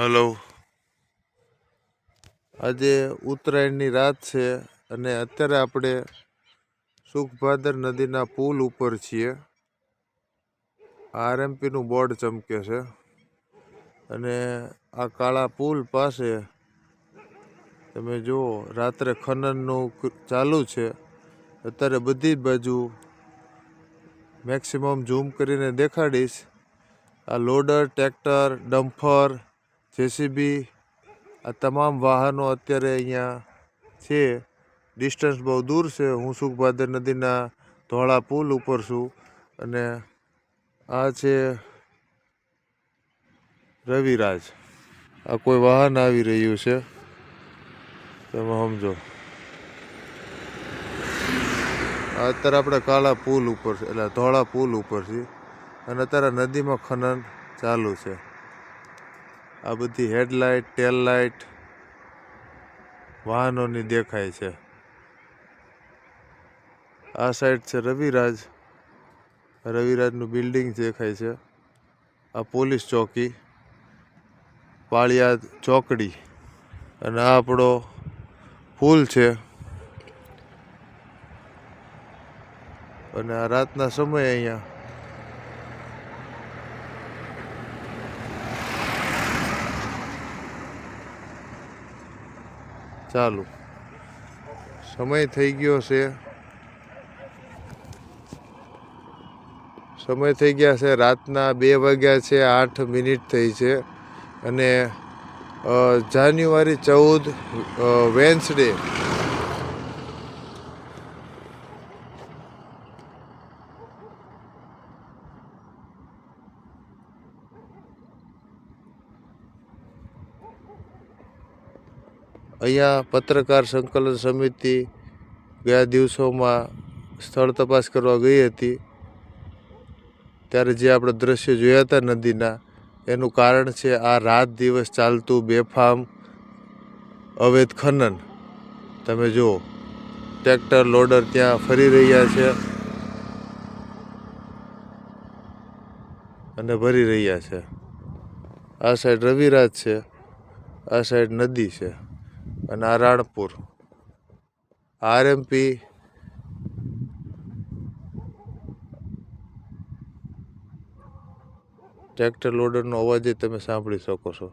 Hello, આજે ઉત્તરાયણની રાત છે અને અત્યારે આપણે સુખભાદર નદીના પુલ ઉપર છીએ. આરએમપીનું બોર્ડ ચમકે છે અને આ કાળા પુલ પાસે તમે જુઓ રાત્રે ખનનનું ચાલુ છે. અત્યારે બધી જ બાજુ મેક્સિમમ ઝૂમ કરીને દેખાડીશ. આ લોડર, ટ્રેક્ટર, ડમ્ફર, જેસીબી આ તમામ વાહનો અત્યારે અહીંયા છે. ડિસ્ટન્સ બહુ દૂર છે. હું સુખભાદર નદીના ધોળા પુલ ઉપર છું અને આ છે રવિરાજ. આ કોઈ વાહન આવી રહ્યું છે, તમે સમજો. અત્યારે આપણે કાળા પુલ ઉપર છે, એટલે ધોળા પુલ ઉપર છીએ અને અત્યારે નદીમાં ખનન ચાલુ છે. આ બધી હેડલાઇટ, ટેલ લાઇટ વાહનોની દેખાય છે. આ સાઈડ છે રવિરાજ. રવિરાજનું બિલ્ડિંગ દેખાય છે. આ પોલીસ ચોકી, પાળિયાદ ચોકડી અને આ આપણો પુલ છે. અને આ રાતના સમયે અહીંયા ચાલુ સમય થઈ ગયો છે. સમય થઈ ગયા છે રાતના 2 વાગ્યા છે, 8 મિનિટ થઈ છે અને જાન્યુઆરી 14 વેન્સડે. અહીંયા પત્રકાર સંકલન સમિતિ ગયા દિવસોમાં સ્થળ તપાસ કરવા ગઈ હતી. ત્યારે જે આપણે દ્રશ્ય જોયા હતા નદીના, એનું કારણ છે આ રાત દિવસ ચાલતું બેફામ અવૈધ ખનન. તમે જુઓ ટ્રેક્ટર, લોડર ત્યાં ફરી રહ્યા છે અને ભરી રહ્યા છે. આ સાઈડ રવિરાજ છે, આ સાઈડ નદી છે અને આ રાણપુર. આરએમપી ટ્રેક્ટર લોડરનો અવાજ તમે સાંભળી શકો છો.